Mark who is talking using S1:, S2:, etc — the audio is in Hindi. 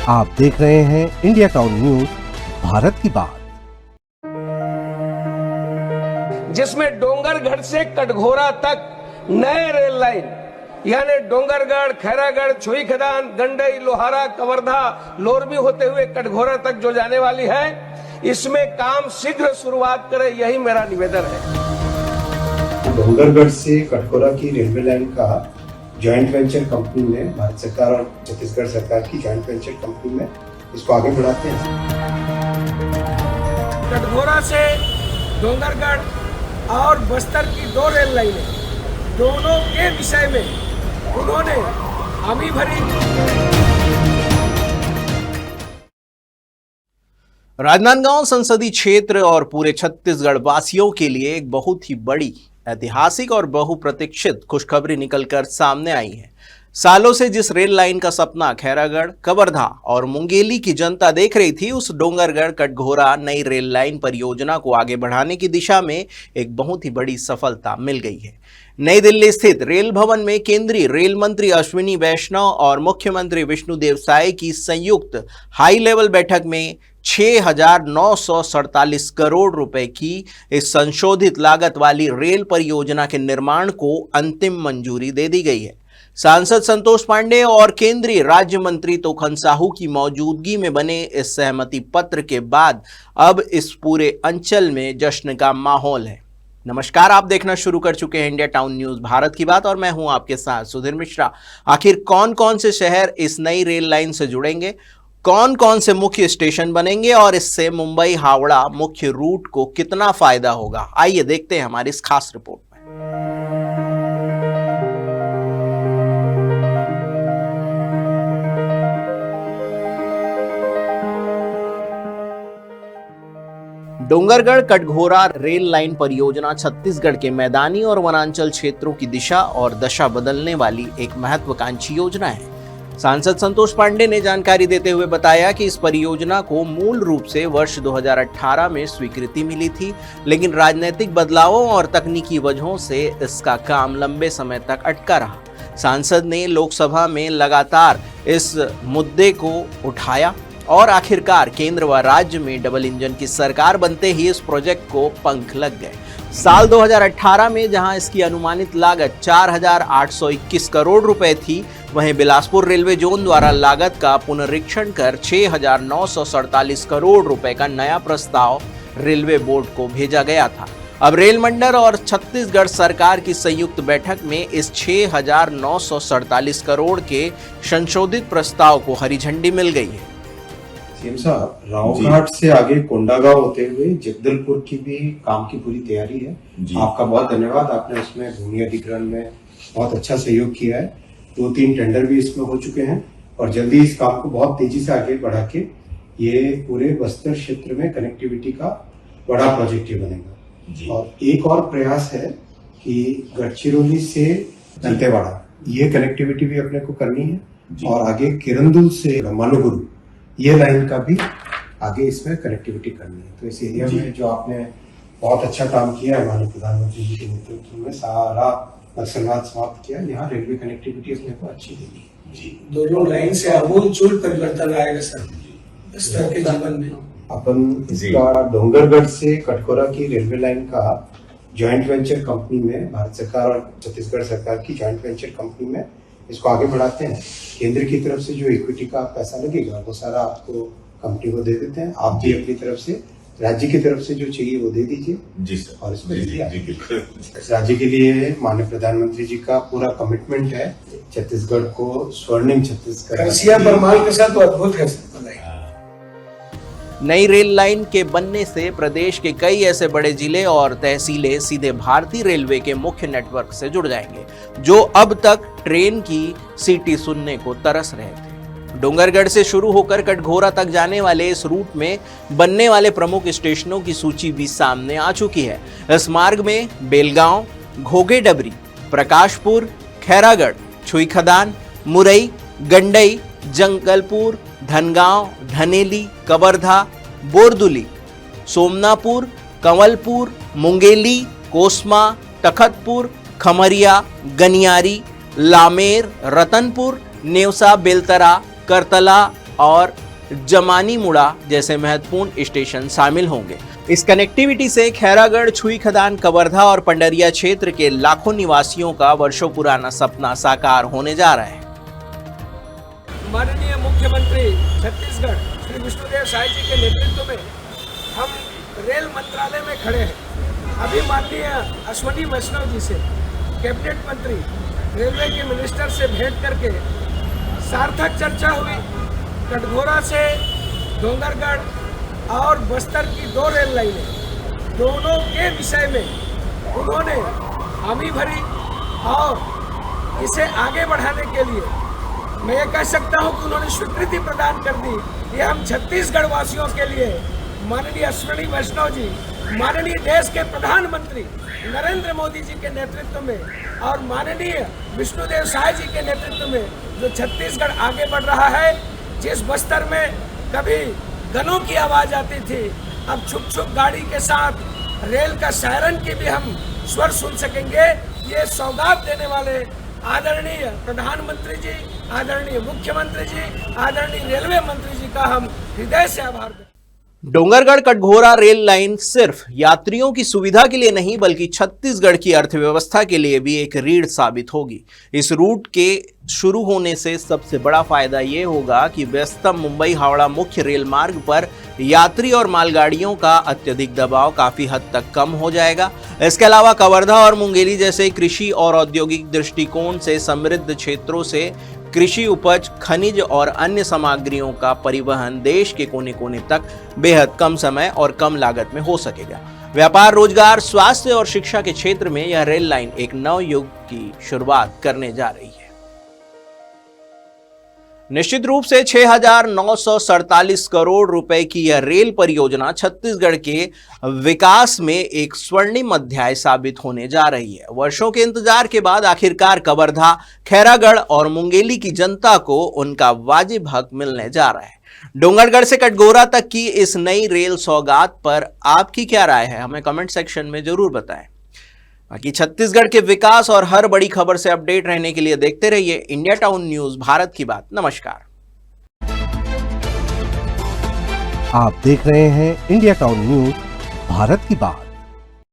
S1: आप देख रहे हैं इंडिया टाउन न्यूज भारत की बात।
S2: जिसमें डोंगरगढ़ से कटघोरा तक नए रेल लाइन यानी डोंगरगढ़, खैरागढ़, छुई खदान, गंडई, लोहारा, कवर्धा, लोरमी होते हुए कटघोरा तक जो जाने वाली है, इसमें काम शीघ्र शुरुआत करे, यही मेरा निवेदन है।
S3: डोंगरगढ़ से कटघोरा की रेलवे लाइन का जॉइंट वेंचर कंपनी में भारत सरकार और छत्तीसगढ़ सरकार की जॉइंट वेंचर कंपनी में इसको आगे बढ़ाते हैं।
S2: कटघोरा से डोंगरगढ़ और बस्तर की 2 रेल लाइनें, दोनों के विषय में उन्होंने हामी भरी।
S4: राजनांदगांव संसदीय क्षेत्र और पूरे छत्तीसगढ़ वासियों के लिए एक बहुत ही बड़ी ऐतिहासिक और बहुप्रतीक्षित खुशखबरी निकलकर सामने आई है। सालों से जिस रेल लाइन का सपना खैरागढ़, कवर्धा और मुंगेली की जनता देख रही थी, उस डोंगरगढ़ कटघोरा नई रेल लाइन परियोजना को आगे बढ़ाने की दिशा में एक बहुत ही बड़ी सफलता मिल गई है। नई दिल्ली स्थित रेल भवन में केंद्रीय रेल मंत्री अश्विनी वैष्णव और मुख्यमंत्री विष्णुदेव साय की संयुक्त हाई लेवल बैठक में 6,947 करोड़ रुपए की इस संशोधित लागत वाली रेल परियोजना के निर्माण को अंतिम मंजूरी दे दी गई है। सांसद संतोष पांडे और केंद्रीय राज्य मंत्री तोखन साहू की मौजूदगी में बने इस सहमति पत्र के बाद अब इस पूरे अंचल में जश्न का माहौल है। नमस्कार, आप देखना शुरू कर चुके हैं इंडिया टाउन न्यूज भारत की बात और मैं हूं आपके साथ सुधीर मिश्रा। आखिर कौन कौन से शहर इस नई रेल लाइन से जुड़ेंगे, कौन कौन से मुख्य स्टेशन बनेंगे और इससे मुंबई हावड़ा मुख्य रूट को कितना फायदा होगा, आइए देखते हैं हमारी इस खास रिपोर्ट में। डोंगरगढ़ कटघोरा रेल लाइन परियोजना छत्तीसगढ़ के मैदानी और वनांचल क्षेत्रों की दिशा और दशा बदलने वाली एक महत्वाकांक्षी योजना है। सांसद संतोष पांडे ने जानकारी देते हुए बताया कि इस परियोजना को मूल रूप से वर्ष 2018 में स्वीकृति मिली थी, लेकिन राजनीतिक बदलावों और तकनीकी वजहों से इसका काम लंबे समय तक अटका रहा। सांसद ने लोकसभा में लगातार इस मुद्दे को उठाया और आखिरकार केंद्र व राज्य में डबल इंजन की सरकार बनते ही इस प्रोजेक्ट को पंख लग गए। साल 2018 में जहां इसकी अनुमानित लागत 4,821 करोड़ रुपए थी, वहीं बिलासपुर रेलवे जोन द्वारा लागत का पुनरीक्षण कर 6,947 करोड़ रुपए का नया प्रस्ताव रेलवे बोर्ड को भेजा गया था। अब रेल मंडल और छत्तीसगढ़ सरकार की संयुक्त बैठक में इस 6,947 करोड़ के संशोधित प्रस्ताव को हरी झंडी मिल गई है।
S3: सीएम साहब, रावघाट से आगे कोंडागांव होते हुए जगदलपुर की भी काम की पूरी तैयारी है। आपका बहुत धन्यवाद, आपने उसमें भूमि अधिग्रहण में बहुत अच्छा सहयोग किया है। 2-3 टेंडर भी इसमें हो चुके हैं और जल्दी इस काम को बहुत तेजी से आगे बढ़ा के ये पूरे बस्तर क्षेत्र में कनेक्टिविटी का बड़ा प्रोजेक्ट ये बनेगा। और एक और प्रयास है कि गढ़चिरौली से दंतेवाड़ा ये कनेक्टिविटी भी अपने को करनी है और आगे किरंदुल से मानूगुरु ये लाइन का भी आगे इसमें कनेक्टिविटी करनी है। तो इस एरिया में जो आपने बहुत अच्छा काम किया है, माननीय प्रधानमंत्री जी के नेतृत्व में सारा नक्सलवाद समाप्त किया, यहाँ रेलवे कनेक्टिविटी अपने को अच्छी देनी है। जी,
S2: दोनों लाइन से आमूल परिवर्तन आएगा सर इस तरह के जीवन में।
S3: अपन इसका डोंगरगढ़ से कटघोरा की रेलवे लाइन का जॉइंट वेंचर कंपनी में भारत सरकार और छत्तीसगढ़ सरकार की जॉइंट वेंचर कंपनी में इसको आगे बढ़ाते हैं। केंद्र की तरफ से जो इक्विटी का पैसा लगेगा वो सारा आपको कंपनी को दे देते हैं। आप भी अपनी तरफ से, राज्य की तरफ से जो चाहिए वो दे दीजिए। जी सर। और इसमें राज्य के लिए माननीय प्रधानमंत्री जी का पूरा कमिटमेंट है छत्तीसगढ़ को स्वर्णिम छत्तीसगढ़
S2: तो अद्भुत है।
S4: नई रेल लाइन के बनने से प्रदेश के कई ऐसे बड़े जिले और तहसीलें सीधे भारतीय रेलवे के मुख्य नेटवर्क से जुड़ जाएंगे, जो अब तक ट्रेन की सीटी सुनने को तरस रहे थे। डोंगरगढ़ से शुरू होकर कटघोरा तक जाने वाले इस रूट में बनने वाले प्रमुख स्टेशनों की सूची भी सामने आ चुकी है। इस मार्ग में बेलगांव, घोघेडबरी, प्रकाशपुर, खैरागढ़, छुई खदान, मुरई, गंडई, जंगलपुर, धनगांव, धनेली, कवर्धा, बोरदुली, सोमनापुर, कंवलपुर, मुंगेली, कोसमा, तखतपुर, खमरिया, गनियारी, लामेर, रतनपुर, नेवसा, बेलतरा, करतला, और जमानी मुड़ा जैसे महत्वपूर्ण स्टेशन शामिल होंगे। इस कनेक्टिविटी से खैरागढ़, छुई खदान, कवर्धा और पंडरिया क्षेत्र के लाखों निवासियों का वर्षों पुराना सपना साकार होने जा रहा है।
S2: माननीय मुख्यमंत्री छत्तीसगढ़ श्री विष्णुदेव साय जी के नेतृत्व में हम रेल मंत्रालय में खड़े हैं। अभी माननीय अश्विनी वैष्णव जी से, कैबिनेट मंत्री, रेलवे के मिनिस्टर से भेंट करके सार्थक चर्चा हुई। कटघोरा से डोंगरगढ़ और बस्तर की 2 रेल लाइनें, दोनों के विषय में उन्होंने हामी भरी और इसे आगे बढ़ाने के लिए मैं ये कह सकता हूं कि उन्होंने स्वीकृति प्रदान कर दी। ये हम छत्तीसगढ़ वासियों के लिए माननीय अश्विनी वैष्णव जी, माननीय देश के प्रधानमंत्री नरेंद्र मोदी जी के नेतृत्व में और माननीय विष्णुदेव साय जी के नेतृत्व में जो छत्तीसगढ़ आगे बढ़ रहा है। जिस बस्तर में कभी गनों की आवाज आती थी, अब छुप छुप गाड़ी के साथ रेल का सायरन की भी हम स्वर सुन सकेंगे। ये सौगात देने वाले आदरणीय प्रधानमंत्री जी, आदरणीय मुख्यमंत्री जी, आदरणीय रेलवे मंत्री जी का हम हृदय से आभार करते हैं।
S4: डोंगरगढ़ कटघोरा रेल लाइन सिर्फ यात्रियों की सुविधा के लिए नहीं बल्कि छत्तीसगढ़ की अर्थव्यवस्था के लिए भी एक रीढ़ साबित होगी। इस रूट के शुरू होने से सबसे बड़ा फायदा ये होगा कि व्यस्तम मुंबई हावड़ा मुख्य रेल मार्ग पर यात्री और मालगाड़ियों का अत्यधिक दबाव काफी हद तक कम हो जाएगा। इसके अलावा कवर्धा और मुंगेली जैसे कृषि और औद्योगिक दृष्टिकोण से समृद्ध क्षेत्रों से कृषि उपज, खनिज और अन्य सामग्रियों का परिवहन देश के कोने कोने तक बेहद कम समय और कम लागत में हो सकेगा। व्यापार, रोजगार, स्वास्थ्य और शिक्षा के क्षेत्र में यह रेल लाइन एक नव युग की शुरुआत करने जा रही है। निश्चित रूप से 6,947 करोड़ रुपए की यह रेल परियोजना छत्तीसगढ़ के विकास में एक स्वर्णिम अध्याय साबित होने जा रही है। वर्षों के इंतजार के बाद आखिरकार कवर्धा, खैरागढ़ और मुंगेली की जनता को उनका वाजिब हक मिलने जा रहा है। डोंगरगढ़ से कटघोरा तक की इस नई रेल सौगात पर आपकी क्या राय है, हमें कमेंट सेक्शन में जरूर बताएं। बाकी छत्तीसगढ़ के विकास और हर बड़ी खबर से अपडेट रहने के लिए देखते रहिए इंडिया टाउन न्यूज, भारत की बात। नमस्कार।
S1: आप देख रहे हैं इंडिया टाउन न्यूज, भारत की बात।